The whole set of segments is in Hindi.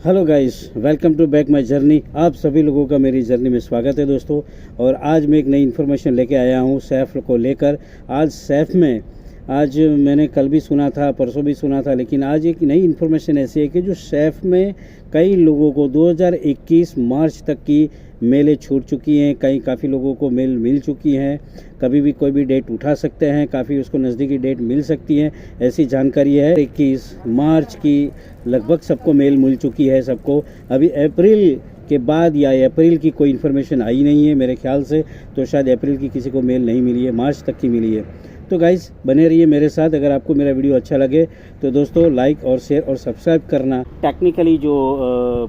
Hello guys, welcome to back my journey. आप सभी लोगों का मेरी जर्नी में स्वागत है दोस्तों। और आज मैं एक नई इन्फॉर्मेशन लेके आया हूँ सैफ को लेकर। आज सैफ में आज मैंने कल भी सुना था, परसों भी सुना था, लेकिन आज एक नई इन्फॉर्मेशन ऐसी है कि जो सैफ में कई लोगों को 2021 मार्च तक की मेलें छूट चुकी हैं। काफ़ी लोगों को मेल मिल चुकी हैं। कभी भी कोई भी डेट उठा सकते हैं, काफ़ी उसको नज़दीकी डेट मिल सकती है, ऐसी जानकारी है। 21 मार्च की लगभग सबको मेल मिल चुकी है सबको। अभी अप्रैल के बाद या अप्रैल की कोई इन्फॉर्मेशन आई नहीं है मेरे ख्याल से, तो शायद अप्रैल की किसी को मेल नहीं मिली है, मार्च तक की मिली है। तो गाइस बने रहिए मेरे साथ। अगर आपको मेरा वीडियो अच्छा लगे तो दोस्तों लाइक और शेयर और सब्सक्राइब करना। टेक्निकली जो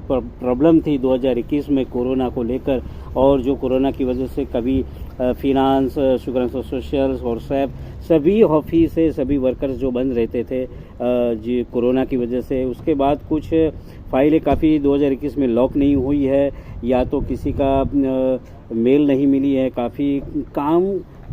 प्रॉब्लम थी 2021 में कोरोना को लेकर, और जो कोरोना की वजह से कभी फिनांस, शुगर सोशल्स और सैफ सभी ऑफिस से सभी वर्कर्स जो बंद रहते थे जी कोरोना की वजह से, उसके बाद कुछ फाइलें काफ़ी 2021 में लॉक नहीं हुई है, या तो किसी का मेल नहीं मिली है, काफ़ी काम।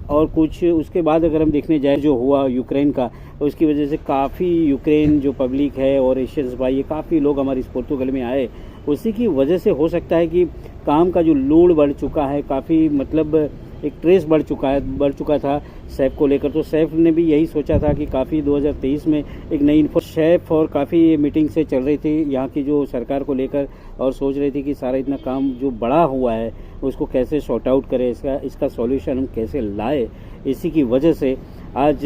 और कुछ उसके बाद अगर हम देखने जाए जो हुआ यूक्रेन का, उसकी वजह से काफ़ी यूक्रेन जो पब्लिक है और एशियंस भाई, ये काफ़ी लोग हमारे इस पोर्तुगल में आए। उसी की वजह से हो सकता है कि काम का जो लोड बढ़ चुका है, काफ़ी मतलब एक ट्रेस बढ़ चुका था सैफ को लेकर। तो सैफ ने भी यही सोचा था कि काफ़ी 2023 में एक नई सैफ और काफ़ी मीटिंग से चल रही थी यहाँ की जो सरकार को लेकर, और सोच रही थी कि सारा इतना काम जो बड़ा हुआ है उसको कैसे सॉर्ट आउट करें, इसका सॉल्यूशन हम कैसे लाए। इसी की वजह से आज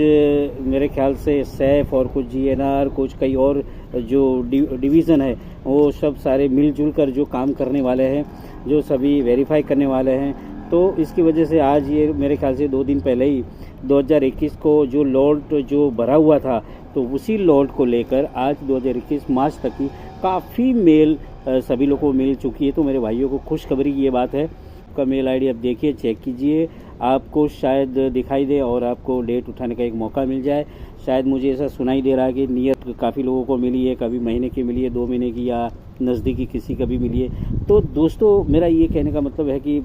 मेरे ख्याल से सैफ और कुछ जीएनआर, कुछ कई और जो डिवीज़न है, वो सब सारे मिलजुल कर जो काम करने वाले हैं, जो सभी वेरीफाई करने वाले हैं। तो इसकी वजह से आज ये मेरे ख्याल से 2 दिन पहले ही 2021 को जो लॉट जो भरा हुआ था, तो उसी लॉट को लेकर आज 2021 मार्च तक की काफ़ी मेल सभी लोगों को मिल चुकी है। तो मेरे भाइयों को खुशखबरी की ये बात है। आपका मेल आईडी आप देखिए, चेक कीजिए, आपको शायद दिखाई दे और आपको डेट उठाने का एक मौका मिल जाए। शायद मुझे ऐसा सुनाई दे रहा है कि नियत काफ़ी लोगों को मिली है, कभी महीने की मिली है, 2 महीने की, या नज़दीकी किसी का भी मिली है। तो दोस्तों मेरा ये कहने का मतलब है कि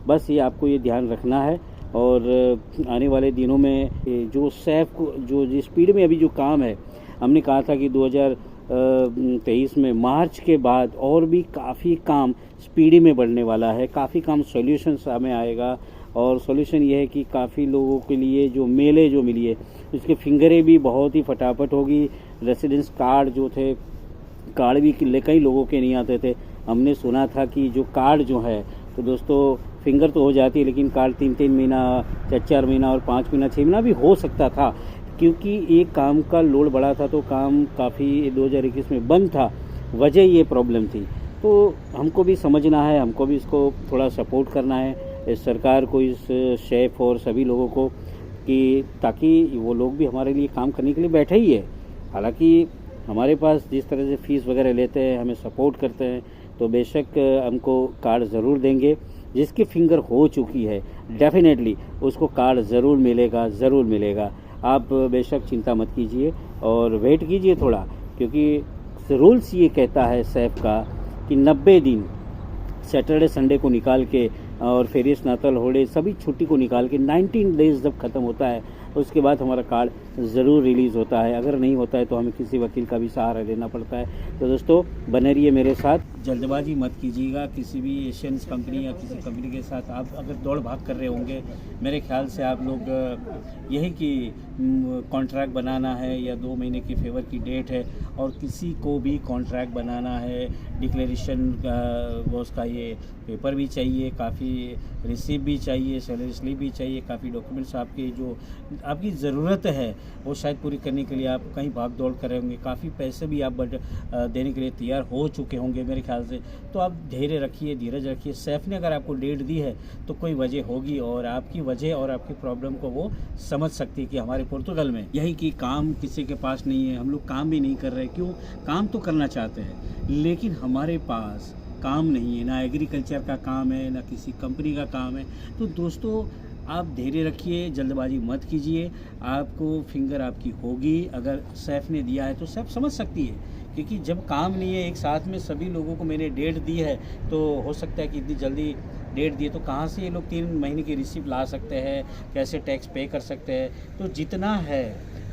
बस ये आपको ये ध्यान रखना है, और आने वाले दिनों में जो सैफ को जो जिस स्पीड में अभी जो काम है, हमने कहा था कि 2023 में मार्च के बाद और भी काफ़ी काम स्पीडी में बढ़ने वाला है, काफ़ी काम सॉल्यूशन सामने आएगा। और सॉल्यूशन ये है कि काफ़ी लोगों के लिए जो मेलें जो मिली है उसके फिंगरें भी बहुत ही फटाफट होगी। रेसिडेंस कार्ड जो थे, कार्ड भी कई लोगों के नहीं आते थे। हमने सुना था कि जो कार्ड जो है, तो दोस्तों फिंगर तो हो जाती है, लेकिन कार्ड 3-3 महीना, 4-4 महीना और 5 महीना, 6 महीना भी हो सकता था, क्योंकि एक काम का लोड बड़ा था। तो काम काफ़ी 2021 में बंद था, वजह ये प्रॉब्लम थी। तो हमको भी समझना है, हमको भी इसको थोड़ा सपोर्ट करना है इस सरकार को, इस शेफ और सभी लोगों को, कि ताकि वो लोग भी हमारे लिए काम करने के लिए बैठे ही है। हालांकि हमारे पास जिस तरह से फ़ीस वगैरह लेते हैं, हमें सपोर्ट करते हैं, तो बेशक हमको कार्ड ज़रूर देंगे। जिसकी फिंगर हो चुकी है डेफिनेटली उसको कार्ड ज़रूर मिलेगा। आप बेशक चिंता मत कीजिए और वेट कीजिए थोड़ा, क्योंकि रूल्स ये कहता है सैफ का कि 90 दिन सैटरडे संडे को निकाल के, और फेरियस नाताल होड़े सभी छुट्टी को निकाल के 19 डेज जब ख़त्म होता है, उसके बाद हमारा कार्ड ज़रूर रिलीज़ होता है। अगर नहीं होता है तो हमें किसी वकील का भी सहारा लेना पड़ता है। तो दोस्तों बने रहिए मेरे साथ, जल्दबाजी मत कीजिएगा किसी भी एशियंस कंपनी या किसी कंपनी के साथ। आप अगर दौड़ भाग कर रहे होंगे, मेरे ख्याल से आप लोग यही कि कॉन्ट्रैक्ट बनाना है या 2 महीने की फेवर की डेट है, और किसी को भी कॉन्ट्रैक्ट बनाना है, डिक्लेरेशन का वो उसका ये पेपर भी चाहिए, काफ़ी रिसीप्ट भी चाहिए, सैलरी स्लिप भी चाहिए, काफ़ी डॉक्यूमेंट्स आपके जो आपकी ज़रूरत है वो शायद पूरी करने के लिए आप कहीं भाग दौड़ कर रहे होंगे। काफ़ी पैसे भी आप देने के लिए तैयार हो चुके होंगे मेरे ख्याल से। तो आप धैर्य रखिए, धीरज रखिए। सैफ ने अगर आपको डेट दी है तो कोई वजह होगी, और आपकी वजह और आपकी प्रॉब्लम को वो समझ सकती है कि हमारे पोर्तुगल में यही कि काम किसी के पास नहीं है, हम लोग काम भी नहीं कर रहे। क्यों? काम तो करना चाहते हैं, लेकिन हमारे पास काम नहीं है, ना एग्रीकल्चर का काम है, ना किसी कंपनी का काम है। तो दोस्तों आप धैर्य रखिए, जल्दबाजी मत कीजिए। आपको फिंगर आपकी होगी। अगर सैफ ने दिया है तो सैफ समझ सकती है, क्योंकि जब काम नहीं है, एक साथ में सभी लोगों को मैंने डेट दी है, तो हो सकता है कि इतनी जल्दी डेट दी है तो कहाँ से ये लोग 3 महीने की रिसिप्ट ला सकते हैं, कैसे टैक्स पे कर सकते हैं। तो जितना है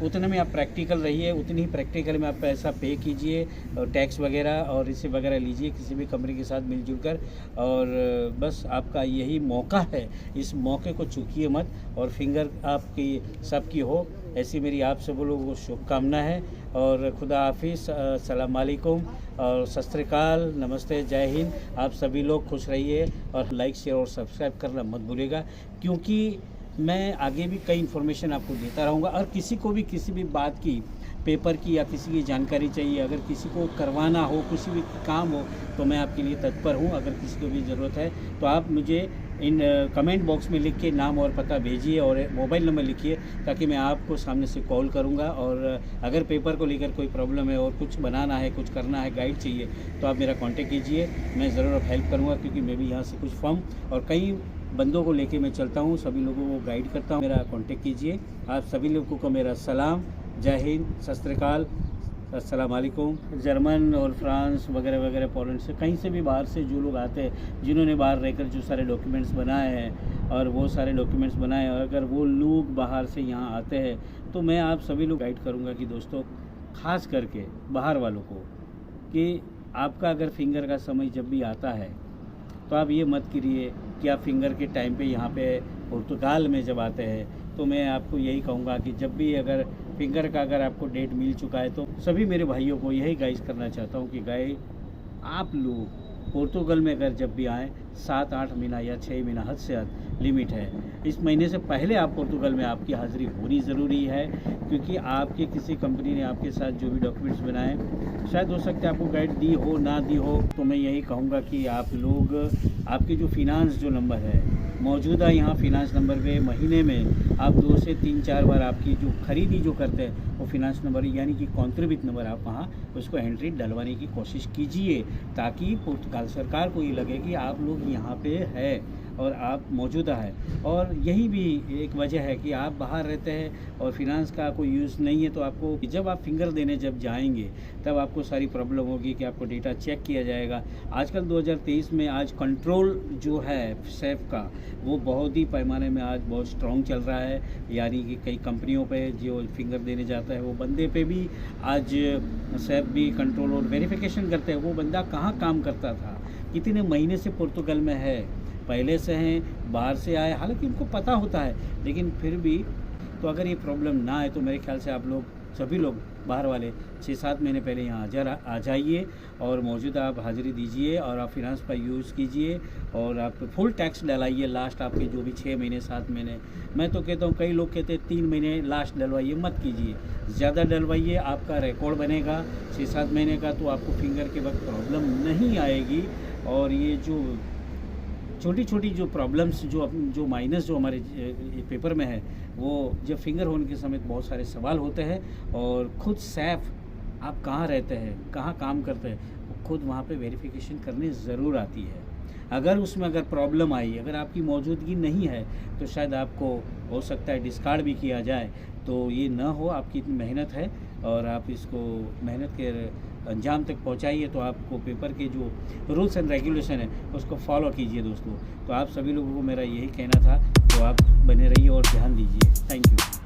उतने में आप प्रैक्टिकल रहिए, उतनी ही प्रैक्टिकल में आप पैसा पे कीजिए और टैक्स वगैरह और इसे वगैरह लीजिए किसी भी कंपनी के साथ मिलजुल कर। और बस आपका यही मौका है, इस मौके को चूकिए मत और फिंगर आपकी सबकी हो, ऐसी मेरी आप सब लोगों को शुभकामना है। और खुदा हाफिज़, अस्सलाम वालेकुम और सत श्री अकाल, नमस्ते, जय हिंद। आप सभी लोग खुश रहिए और लाइक शेयर और सब्सक्राइब करना मत भूलिएगा, क्योंकि मैं आगे भी कई इन्फॉर्मेशन आपको देता रहूँगा। और किसी को भी किसी भी बात की, पेपर की या किसी की जानकारी चाहिए, अगर किसी को करवाना हो, किसी भी काम हो, तो मैं आपके लिए तत्पर हूँ। अगर किसी को भी ज़रूरत है तो आप मुझे इन कमेंट बॉक्स में लिख के नाम और पता भेजिए और मोबाइल नंबर लिखिए, ताकि मैं आपको सामने से कॉल करूंगा। और अगर पेपर को लेकर कोई प्रॉब्लम है और कुछ बनाना है, कुछ करना है, गाइड चाहिए, तो आप मेरा कांटेक्ट कीजिए, मैं ज़रूर हेल्प करूंगा, क्योंकि मैं भी यहाँ से कुछ फॉर्म और कई बंदों को लेके मैं चलता हूँ, सभी लोगों को गाइड करता हूँ। मेरा कांटेक्ट कीजिए। आप सभी लोगों को मेरा सलाम, जय हिंद, सत श्री अकाल, अस्सलाम वालेकुम। जर्मन और फ्रांस वगैरह वगैरह, पोलैंड से, कहीं से भी बाहर से जो लोग आते हैं, जिन्होंने बाहर रहकर जो सारे डॉक्यूमेंट्स बनाए हैं और वो सारे डॉक्यूमेंट्स बनाए, और अगर वो लोग बाहर से यहाँ आते हैं तो मैं आप सभी लोग गाइड करूँगा कि दोस्तों, ख़ास करके बाहर वालों को, कि आपका अगर फिंगर का समय जब भी आता है तो आप ये मत करिए कि आप फिंगर के टाइम पे यहाँ पे पुर्तगाल में जब आते हैं, तो मैं आपको यही कहूँगा कि जब भी अगर फिंगर का अगर आपको डेट मिल चुका है, तो सभी मेरे भाइयों को यही गाइड करना चाहता हूँ कि आप लोग पुर्तगाल में अगर जब भी आएँ, 7-8 महीना या 6 महीना हद से हद लिमिट है, इस महीने से पहले आप पुर्तगाल में आपकी हाज़िरी होनी ज़रूरी है। क्योंकि आपके किसी कंपनी ने आपके साथ जो भी डॉक्यूमेंट्स बनाए, शायद हो सकता है आपको गाइड दी हो ना दी हो, तो मैं यही कहूँगा कि आप लोग आपके जो फिनांस जो नंबर है, मौजूदा यहाँ फिनांस नंबर पे महीने में आप 2 से 3-4 बार आपकी जो खरीदी जो करते हैं, वो फिनांस नंबर यानी कि कॉन्ट्रीब्यूट नंबर आप वहाँ उसको एंट्री डलवाने की कोशिश कीजिए, ताकि पुर्तगाल सरकार को ये लगे कि आप लोग यहाँ पे है और आप मौजूदा है। और यही भी एक वजह है कि आप बाहर रहते हैं और फिनांस का कोई यूज़ नहीं है, तो आपको जब आप फिंगर देने जब जाएंगे, तब आपको सारी प्रॉब्लम होगी कि आपको डेटा चेक किया जाएगा। आजकल 2023 में आज कंट्रोल जो है सेफ का, वो बहुत ही पैमाने में आज बहुत स्ट्रॉन्ग चल रहा है। यानी कि कई कंपनियों पे जो फिंगर देने जाता है, वो बंदे पे भी आज सेफ भी कंट्रोल और वेरिफिकेशन करते हैं, वो बंदा कहाँ काम करता था, कितने महीने से पुर्तगाल में है, पहले से हैं, बाहर से आए, हालांकि उनको पता होता है, लेकिन फिर भी। तो अगर ये प्रॉब्लम ना आए, तो मेरे ख्याल से आप लोग सभी लोग बाहर वाले 6-7 महीने पहले यहाँ आ जाइए और मौजूदा आप हाज़िरी दीजिए और आप फिनांस का यूज़ कीजिए और आप फुल टैक्स डलाइए। लास्ट आपके जो भी 6 महीने 7 महीने, मैं तो कहता हूँ, कई लोग कहते हैं 3 महीने लास्ट डलवाइए, मत कीजिए, ज़्यादा डलवाइए, आपका रिकॉर्ड बनेगा 6-7 महीने का, तो आपको फिंगर के वक्त प्रॉब्लम नहीं आएगी। और ये जो छोटी छोटी जो प्रॉब्लम्स जो माइनस जो हमारे पेपर में है, वो जब फिंगर होने के समय बहुत सारे सवाल होते हैं। और खुद सैफ आप कहाँ रहते हैं, कहाँ काम करते हैं, खुद वहाँ पे वेरिफिकेशन करने ज़रूर आती है। अगर उसमें अगर प्रॉब्लम आई, अगर आपकी मौजूदगी नहीं है, तो शायद आपको हो सकता है डिस्कार्ड भी किया जाए। तो ये ना हो, आपकी इतनी मेहनत है और आप इसको मेहनत के अंजाम तक पहुंचाइए, तो आपको पेपर के जो रूल्स एंड रेगुलेशन है उसको फॉलो कीजिए दोस्तों। तो आप सभी लोगों को मेरा यही कहना था, तो आप बने रहिए और ध्यान दीजिए। Thank you.